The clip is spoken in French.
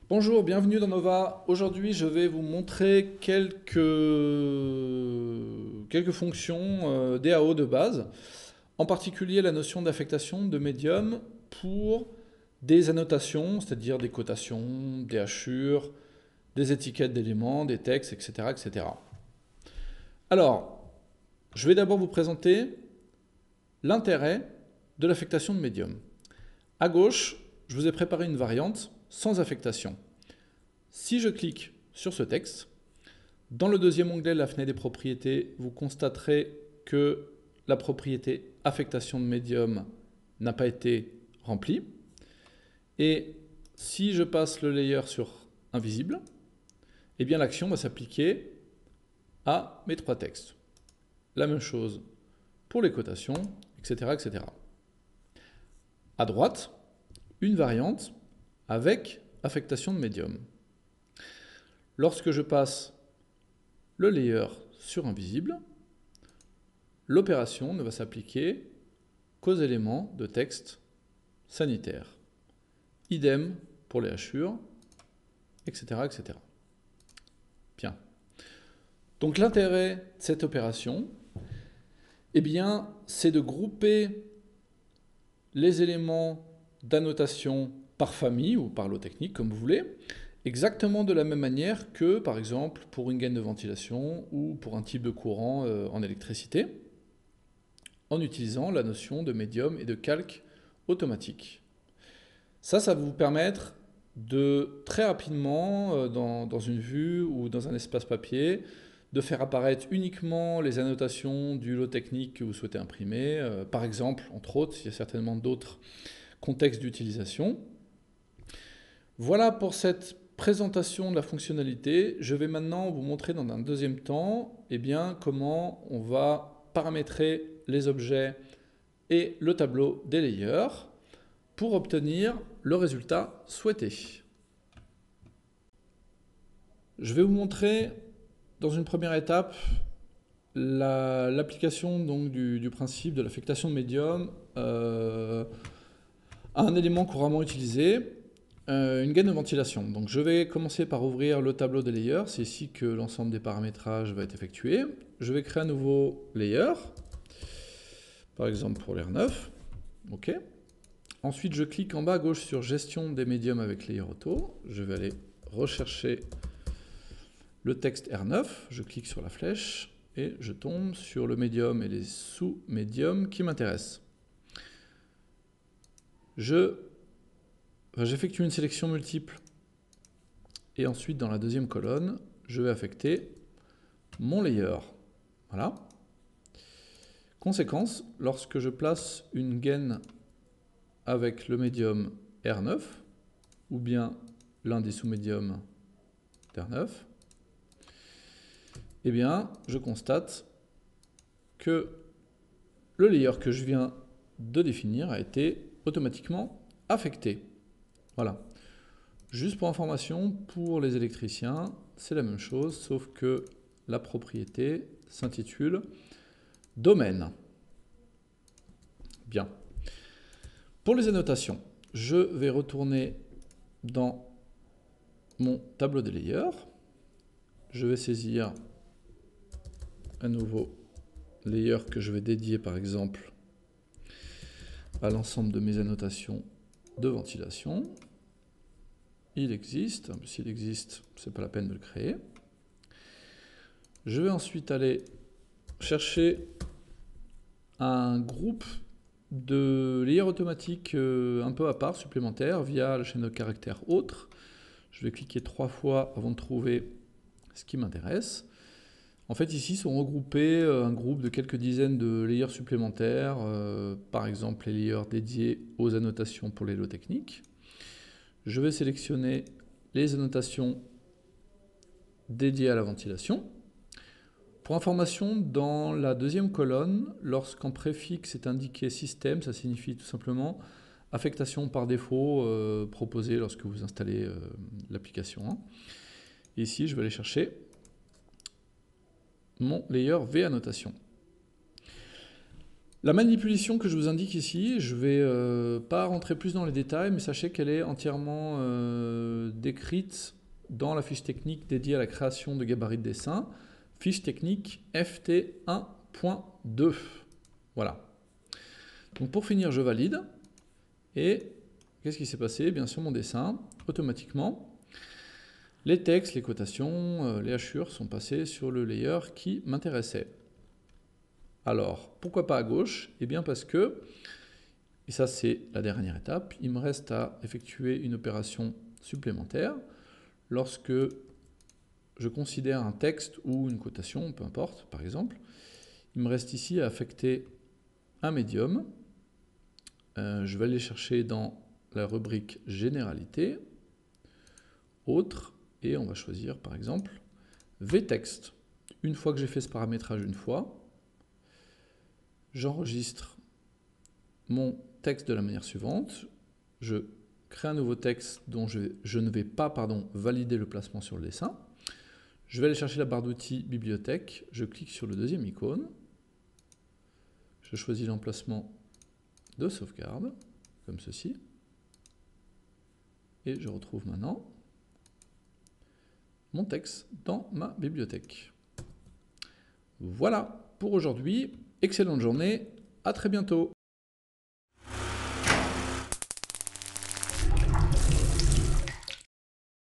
Bonjour, bienvenue dans Nova. Aujourd'hui, je vais vous montrer quelques fonctions DAO de base, en particulier la notion d'affectation de médium pour des annotations, c'est-à-dire des cotations, des hachures, des étiquettes d'éléments, des textes, etc., etc. Alors, je vais d'abord vous présenter l'intérêt de l'affectation de médium. À gauche, je vous ai préparé une variante sans affectation. Si je clique sur ce texte, dans le deuxième onglet de la fenêtre des propriétés, vous constaterez que la propriété affectation de médium n'a pas été remplie. Et si je passe le layer sur invisible, eh bien l'action va s'appliquer à mes trois textes. La même chose pour les cotations, etc., etc. À droite, une variante avec affectation de médium. Lorsque je passe le layer sur invisible, l'opération ne va s'appliquer qu'aux éléments de texte sanitaire. Idem pour les hachures, etc., etc. Bien. Donc l'intérêt de cette opération, eh bien, c'est de grouper les éléments d'annotation par famille ou par lot technique, comme vous voulez, exactement de la même manière que, par exemple, pour une gaine de ventilation ou pour un type de courant en électricité, en utilisant la notion de médium et de calque automatique. Ça va vous permettre de très rapidement, dans une vue ou dans un espace papier, de faire apparaître uniquement les annotations du lot technique que vous souhaitez imprimer. Par exemple, entre autres, il y a certainement d'autres contextes d'utilisation. Voilà pour cette présentation de la fonctionnalité. Je vais maintenant vous montrer dans un deuxième temps comment on va paramétrer les objets et le tableau des layers pour obtenir le résultat souhaité. Je vais vous montrer dans une première étape l'application du principe de l'affectation de médium à un élément couramment utilisé, une gaine de ventilation. Donc je vais commencer par ouvrir le tableau des layers, c'est ici que l'ensemble des paramétrages va être effectué. Je vais créer un nouveau layer, par exemple pour l'air 9. OK. Ensuite, je clique en bas à gauche sur Gestion des médiums avec Layer Auto. Je vais aller rechercher le texte R9. Je clique sur la flèche et je tombe sur le médium et les sous-médiums qui m'intéressent. J'effectue une sélection multiple et ensuite, dans la deuxième colonne, je vais affecter mon layer. Voilà. Conséquence, lorsque je place une gaine avec le médium R9, ou bien l'un des sous-médiums d'R9, eh bien, je constate que le layer que je viens de définir a été automatiquement affecté. Voilà. Juste pour information, pour les électriciens, c'est la même chose, sauf que la propriété s'intitule domaine. Bien. Pour les annotations, je vais retourner dans mon tableau des layers. Je vais saisir un nouveau layer que je vais dédier par exemple à l'ensemble de mes annotations de ventilation. Il existe, s'il existe, c'est pas la peine de le créer. Je vais ensuite aller chercher un groupe de layers automatiques un peu à part, supplémentaires, via la chaîne de caractères autres. Je vais cliquer 3 fois avant de trouver ce qui m'intéresse. En fait, ici sont regroupés un groupe de quelques dizaines de layers supplémentaires, par exemple les layers dédiés aux annotations pour les lots techniques. Je vais sélectionner les annotations dédiées à la ventilation. Pour information, dans la deuxième colonne, lorsqu'en préfixe est indiqué système, ça signifie tout simplement affectation par défaut proposée lorsque vous installez l'application. Ici, je vais aller chercher mon layer V annotation. La manipulation que je vous indique ici, je ne vais pas rentrer plus dans les détails, mais sachez qu'elle est entièrement décrite dans la fiche technique dédiée à la création de gabarits de dessin, fiche technique FT1.2. Voilà. Donc pour finir, je valide. Et qu'est-ce qui s'est passé? Bien sûr, mon dessin, automatiquement, les textes, les cotations, les hachures sont passés sur le layer qui m'intéressait. Alors, pourquoi pas à gauche? Eh bien parce que, et ça c'est la dernière étape, il me reste à effectuer une opération supplémentaire. Lorsque je considère un texte ou une cotation, peu importe, par exemple, il me reste ici à affecter un médium. Je vais aller chercher dans la rubrique Généralité, Autres, et on va choisir par exemple vText. Une fois que j'ai fait ce paramétrage une fois, j'enregistre mon texte de la manière suivante. Je crée un nouveau texte dont je ne vais pas valider le placement sur le dessin. Je vais aller chercher la barre d'outils Bibliothèque. Je clique sur le deuxième icône. Je choisis l'emplacement de sauvegarde, comme ceci. Et je retrouve maintenant mon texte dans ma bibliothèque. Voilà pour aujourd'hui. Excellente journée. À très bientôt.